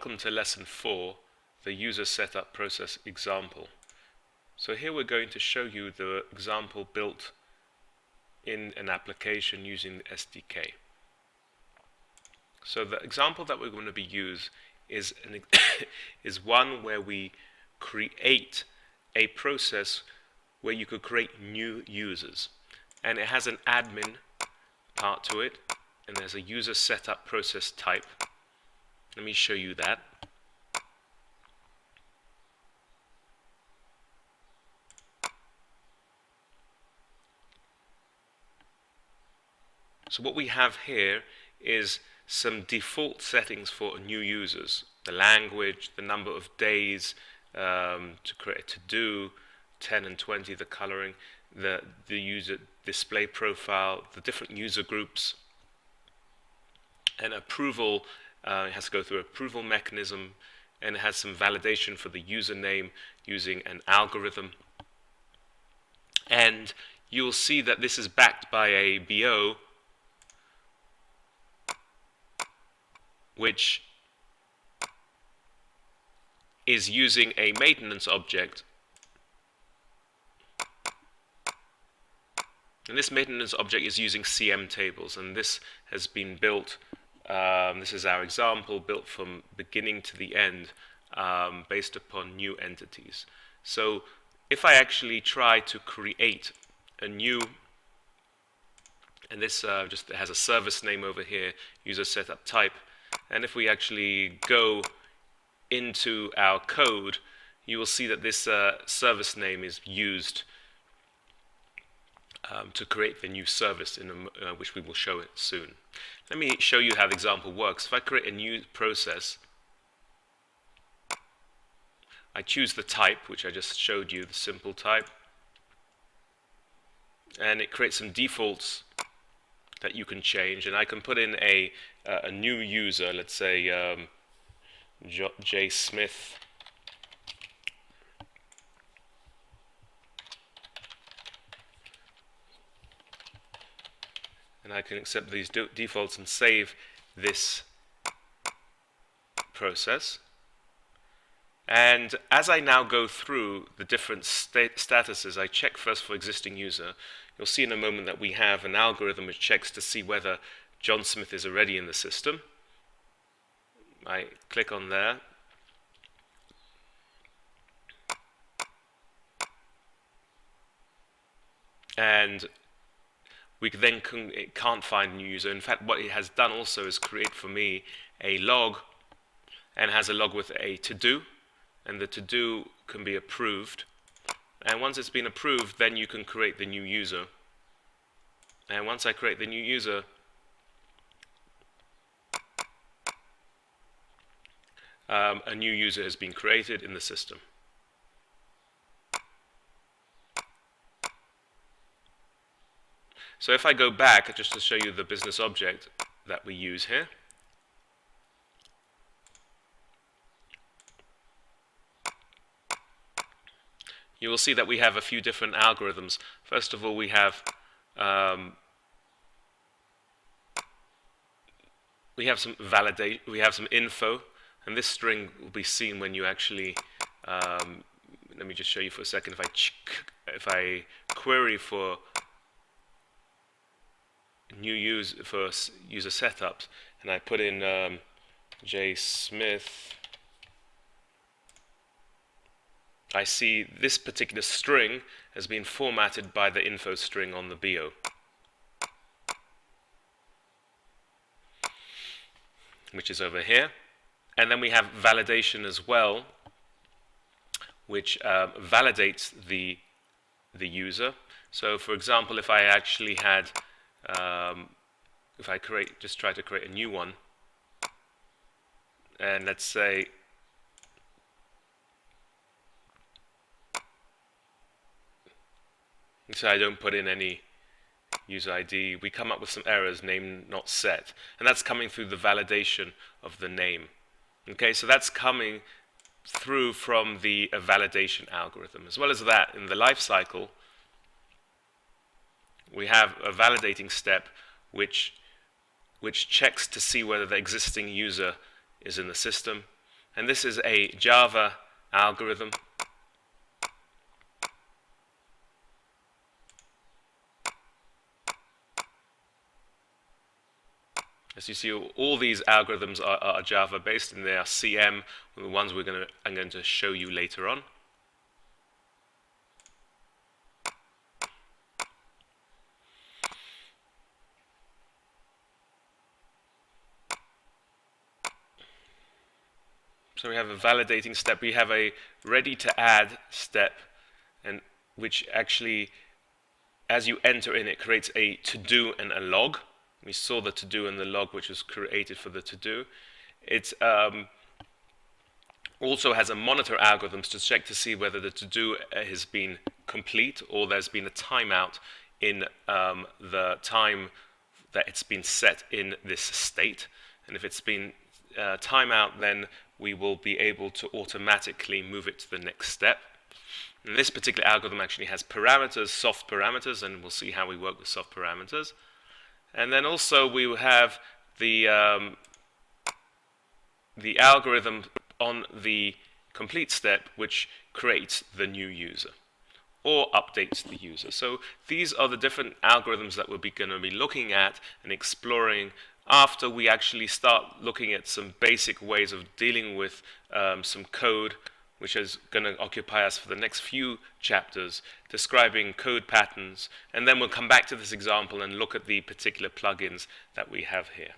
Welcome to lesson 4, the user setup process example. So here we're going to show you the example built in an application using the SDK. So the example that we're going to be using is one where we create a process where you could create new users, and it has an admin part to it, and there's a user setup process type. Let me show you that. So what we have here is some default settings for new users: the language, the number of days to create a to-do, 10 and 20, the coloring, the user display profile, the different user groups, and approval. It has to go through an approval mechanism, and it has some validation for the username using an algorithm. And you'll see that this is backed by a BO, which is using a maintenance object. And this maintenance object is using CM tables, and this has been built, this is our example, built from beginning to the end based upon new entities. So if I actually try to create a new, and this just has a service name over here, user setup type, and if we actually go into our code, you will see that this service name is used to create the new service, which we will show it soon. Let me show you how the example works. If I create a new process, I choose the type, which I just showed you, the simple type, and it creates some defaults that you can change, and I can put in a new user, let's say J. Smith. And I can accept these defaults and save this process. And as I now go through the different statuses, I check first for existing user. You'll see in a moment that we have an algorithm which checks to see whether John Smith is already in the system. I click on there. And we then can't find a new user. In fact, what it has done also is create for me a log, and has a log with a to-do, and the to-do can be approved. And once it's been approved, then you can create the new user. And once I create the new user, a new user has been created in the system. So if I go back, just to show you the business object that we use here, you will see that we have a few different algorithms. First of all, we have some validate, we have some info, and this string will be seen when you actually. Let me just show you for a second. If I query for new user for user setups, and I put in J. Smith, I see this particular string has been formatted by the info string on the BO. Which is over here. And then we have validation as well, which validates the user. So for example, if I actually had if I just try to create a new one, and let's say I don't put in any user ID, we come up with some errors, name not set, and that's coming through the validation of the name. Okay, so that's coming through from the validation algorithm. As well as that, in the life cycle, we have a validating step which checks to see whether the existing user is in the system, And this is a Java algorithm. As you see, all these algorithms are Java based, and they are CM, the ones I'm going to show you later on. So we have a validating step. We have a ready to add step, and which actually, as you enter in, it creates a to-do and a log. We saw the to-do and the log, which was created for the to-do. It also has a monitor algorithms to check to see whether the to-do has been complete or there's been a timeout in the time that it's been set in this state. And if it's been timeout, then we will be able to automatically move it to the next step. And this particular algorithm actually has parameters, soft parameters, and we'll see how we work with soft parameters. And then also we will have the algorithm on the complete step, which creates the new user or updates the user. So these are the different algorithms that we're going to be looking at and exploring after we actually start looking at some basic ways of dealing with some code, which is going to occupy us for the next few chapters, describing code patterns, and then we'll come back to this example and look at the particular plugins that we have here.